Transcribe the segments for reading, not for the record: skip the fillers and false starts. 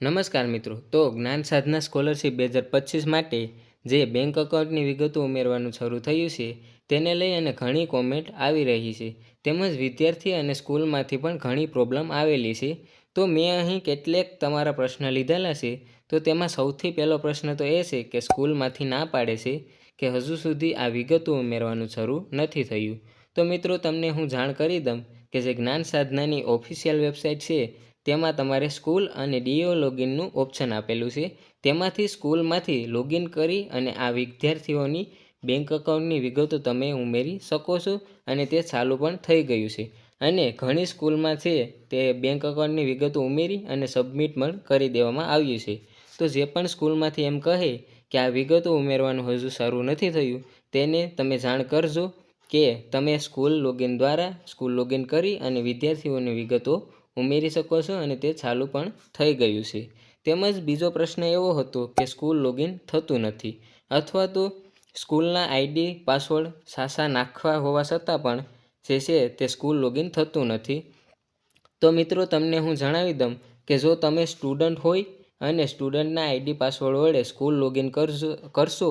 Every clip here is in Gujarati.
નમસ્કાર મિત્રો, તો જ્ઞાન સાધના સ્કોલરશિપ 2025 માટે જે બેંક એકાઉન્ટની વિગતો ઉમેરવાનું શરૂ થયું છે તેને લઈ અને ઘણી કોમેન્ટ આવી રહી છે. તેમજ વિદ્યાર્થી અને સ્કૂલમાંથી પણ ઘણી પ્રોબ્લેમ આવેલી છે. તો મેં અહીં કેટલાક તમારા પ્રશ્ન લીધેલા છે. તો તેમાં સૌથી પહેલો પ્રશ્ન તો એ છે કે સ્કૂલમાંથી ના પાડે છે કે હજુ સુધી આ વિગતો ઉમેરવાનું શરૂ નથી થયું. તો મિત્રો તમને હું જાણ કરી દઉં કે જે જ્ઞાન સાધનાની ઓફિશિયલ વેબસાઇટ છે તેમાં તમારે સ્કૂલ અને ડીઓ લોગિનનું ઓપ્શન આપેલું છે. તેમાંથી સ્કૂલમાંથી લોગિન કરી અને આ વિદ્યાર્થીઓની બેંક એકાઉન્ટની વિગતો તમે ઉમેરી શકો છો અને તે ચાલુ પણ થઈ ગયું છે. અને ઘણી સ્કૂલમાં છે તે બેંક એકાઉન્ટની વિગતો ઉમેરી અને સબમિટ પણ કરી દેવામાં આવ્યું છે. તો જે પણ સ્કૂલમાંથી એમ કહે કે આ વિગતો ઉમેરવાનું હજુ શરૂ નથી થયું તેને તમે જાણ કરજો કે તમે સ્કૂલ લોગિન દ્વારા સ્કૂલ લોગિન કરી અને વિદ્યાર્થીઓની વિગતો ઉમેરી શકો છો અને તે ચાલુ પણ થઈ ગયું છે. તેમજ બીજો પ્રશ્ન એવો હતો કે સ્કૂલ લોગિન થતું નથી અથવા તો સ્કૂલના આઈડી પાસવર્ડ સાચા નાખવા હોવા છતાં પણ જે છે તે સ્કૂલ લોગિન થતું નથી. તો મિત્રો તમને હું જણાવી દઉં કે જો તમે સ્ટુડન્ટ હોય અને સ્ટુડન્ટના આઈડી પાસવર્ડ વડે સ્કૂલ લોગિન કરશો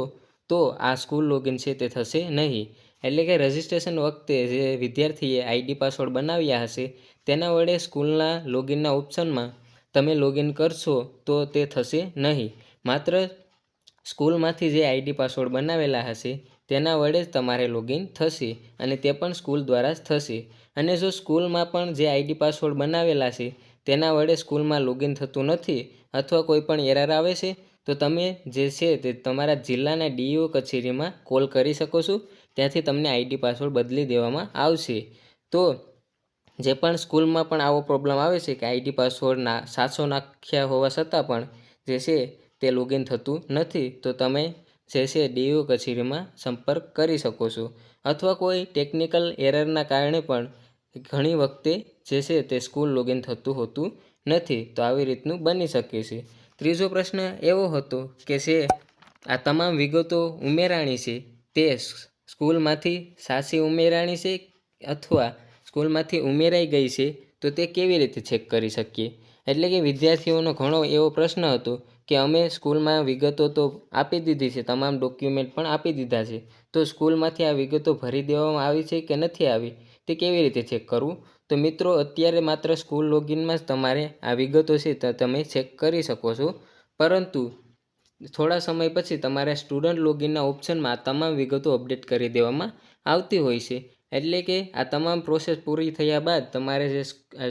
તો આ સ્કૂલ લોગિન છે તે થશે નહીં. એટલે કે રજિસ્ટ્રેશન વખતે જે વિદ્યાર્થીએ આઈડી પાસવર્ડ બનાવ્યા હશે તેના વડે સ્કૂલના લોગિનના ઓપ્શનમાં તમે લોગિન કરશો તો તે થશે નહીં. માત્ર સ્કૂલમાંથી જે આઈડી પાસવર્ડ બનાવેલા હશે તેના વડે જ તમારે લોગિન થશે અને તે પણ સ્કૂલ દ્વારા જ થશે. અને જો સ્કૂલમાં પણ જે આઈડી પાસવર્ડ બનાવેલા છે તેના વડે સ્કૂલમાં લોગિન થતું નથી અથવા કોઈ પણ એરર આવે છે તો તમે જે છે તે તમારા જિલ્લાના ડીઓ કચેરીમાં કોલ કરી શકો છો. ત્યાંથી તમને આઈડી પાસવર્ડ બદલી દેવામાં આવશે. તો જે પણ સ્કૂલમાં પણ આવો પ્રોબ્લેમ આવે છે કે આઈડી પાસવર્ડ સાચો નાખ્યા હોવા છતાં પણ જે છે તે લોગિન થતું નથી તો તમે જે છે ડીઓ કચેરીમાં સંપર્ક કરી શકો છો. અથવા કોઈ ટેકનિકલ એરરના કારણે પણ ઘણી વખતે જે છે તે સ્કૂલ લોગિન થતું હોતું નથી. તો આવી રીતનું બની શકે છે. ત્રીજો પ્રશ્ન એવો હતો કે જે આ તમામ વિગતો ઉમેરાણી છે તે સ્કૂલમાંથી સાચી ઉમેરાણી છે અથવા સ્કૂલમાંથી ઉમેરાઈ ગઈ છે તો તે કેવી રીતે ચેક કરી શકીએ. એટલે કે વિદ્યાર્થીઓનો ઘણો એવો પ્રશ્ન હતો કે અમે સ્કૂલમાં વિગતો તો આપી દીધી છે, તમામ ડોક્યુમેન્ટ પણ આપી દીધા છે, તો સ્કૂલમાંથી આ વિગતો ભરી દેવામાં આવી છે કે નથી આવી તે કેવી રીતે ચેક કરવું. તો મિત્રો અત્યારે માત્ર સ્કૂલ લોગિનમાં જ તમારે આ વિગતો છે તો તમે ચેક કરી શકો છો. પરંતુ થોડા સમય પછી તમારે સ્ટુડન્ટ લોગિનના ઓપ્શનમાં આ તમામ વિગતો અપડેટ કરી દેવામાં આવતી હોય છે. એટલે કે આ તમામ પ્રોસેસ પૂરી થયા બાદ તમારે જે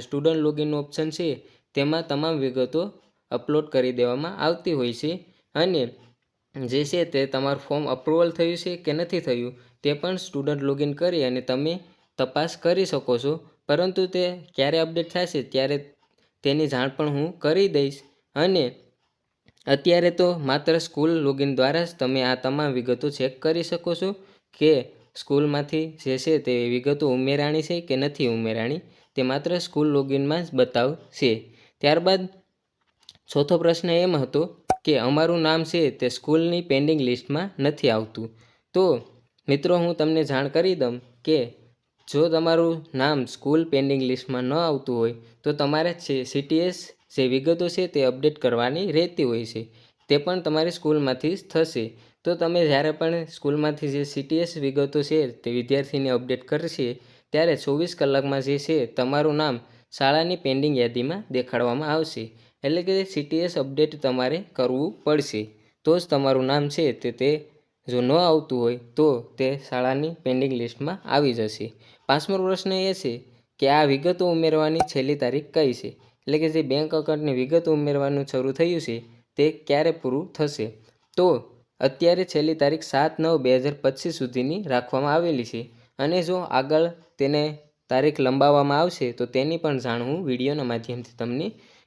સ્ટુડન્ટ લોગિનનું ઓપ્શન છે તેમાં તમામ વિગતો અપલોડ કરી દેવામાં આવતી હોય છે. અને જે છે તે તમારું ફોર્મ અપ્રુવલ થયું છે કે નથી થયું તે પણ સ્ટુડન્ટ લોગિન કરી અને તમે તપાસ કરી શકો છો. પરંતુ તે ક્યારે અપડેટ થશે ત્યારે તેની જાણ પણ હું કરી દઈશ. અને અત્યારે તો માત્ર સ્કૂલ લોગિન દ્વારા જ તમે આ તમામ વિગતો ચેક કરી શકો છો કે સ્કૂલમાંથી જે છે તે વિગતો ઉમેરાણી છે કે નથી ઉમેરાણી. તે માત્ર સ્કૂલ લોગિનમાં જ બતાવશે. ત્યારબાદ ચોથો પ્રશ્ન એમ હતો કે અમારું નામ છે તે સ્કૂલની પેન્ડિંગ લિસ્ટમાં નથી આવતું. તો મિત્રો હું તમને જાણ કરી દઉં કે જો તમારું નામ સ્કૂલ પેન્ડિંગ લિસ્ટમાં ન આવતું હોય તો તમારે સીટીએસ જે વિગતો છે તે અપડેટ કરવાની રહેતી હોય છે. તે પણ તમારી સ્કૂલમાંથી જ થશે. તો તમે જ્યારે પણ સ્કૂલમાંથી જે સીટીએસ વિગતો છે તે વિદ્યાર્થીને અપડેટ કરશે ત્યારે 24 કલાકમાં જે છે તમારું નામ શાળાની પેન્ડિંગ યાદીમાં દેખાડવામાં આવશે. એટલે કે સીટીએસ અપડેટ તમારે કરવું પડશે તો જ તમારું નામ છે તે જો ન આવતું હોય તો તે શાળાની પેન્ડિંગ લિસ્ટમાં આવી જશે. પાંચમો પ્રશ્ન એ છે કે આ વિગતો ઉમેરવાની છેલ્લી તારીખ કઈ છે. એટલે કે જે બેંક એકાઉન્ટની વિગતો ઉમેરવાનું શરૂ થયું છે તે ક્યારે પૂરું થશે. તો અત્યારે છેલ્લી તારીખ 7/9/2025 સુધીની રાખવામાં આવેલી છે. અને જો આગળ તેને તારીખ લંબાવવામાં આવશે તો તેની પણ જાણ હું વિડીયોના માધ્યમથી તમને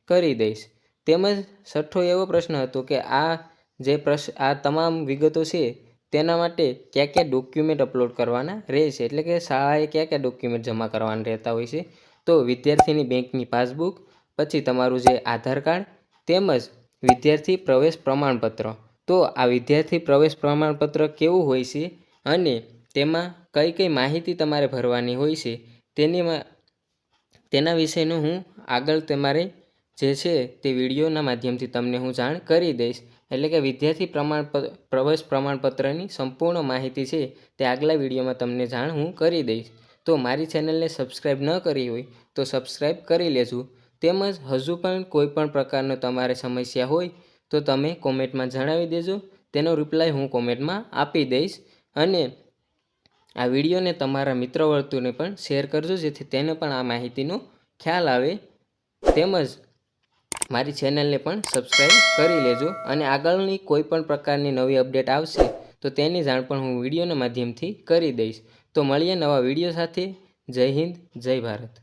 કરી દઈશ. તેમજ છઠ્ઠો એવો પ્રશ્ન હતો કે આ તમામ વિગતો છે તેના માટે કયા કયા ડોક્યુમેન્ટ અપલોડ કરવાના રહેશે. એટલે કે શાળાએ કયા કયા ડોક્યુમેન્ટ જમા કરવાના રહેતા હોય છે. તો વિદ્યાર્થીની બેંકની પાસબુક, પછી તમારું જે આધાર કાર્ડ તેમજ વિદ્યાર્થી પ્રવેશ પ્રમાણપત્ર. તો આ વિદ્યાર્થી પ્રવેશ પ્રમાણપત્ર કેવું હોય છે અને તેમાં કઈ કઈ માહિતી તમારે ભરવાની હોય છે તેના વિશેનું હું આગળ તમારે જે છે તે વિડીયોના માધ્યમથી તમને હું જાણ કરી દઈશ. એટલે કે વિદ્યાર્થી પ્રવેશ પ્રમાણપત્રની સંપૂર્ણ માહિતી છે તે આગલા વિડીયોમાં તમને જાણ હું કરી દઈશ. તો મારી ચેનલને સબસ્ક્રાઈબ ન કરી હોય તો સબસ્ક્રાઈબ કરી લેજો. તેમજ હજુ પણ કોઈ પણ પ્રકારનો તમારે સમસ્યા હોય તો તમે કોમેન્ટમાં જણાવી દેજો. તેનો રિપ્લાય હું કોમેન્ટમાં આપી દઈશ. અને આ વિડીયોને તમારા મિત્ર વર્તુળને પણ શેર કરજો, જેથી તેને પણ આ માહિતીનો ખ્યાલ આવે. તેમજ મારી ચેનલને પણ સબસ્ક્રાઈબ કરી લેજો. અને આગળની કોઈ પણ પ્રકારની નવી અપડેટ આવશે તો તેની જાણ પણ હું વિડીયોના માધ્યમથી કરી દઈશ. તો મળીએ નવા વિડીયો સાથે. જય હિન્દ, જય ભારત.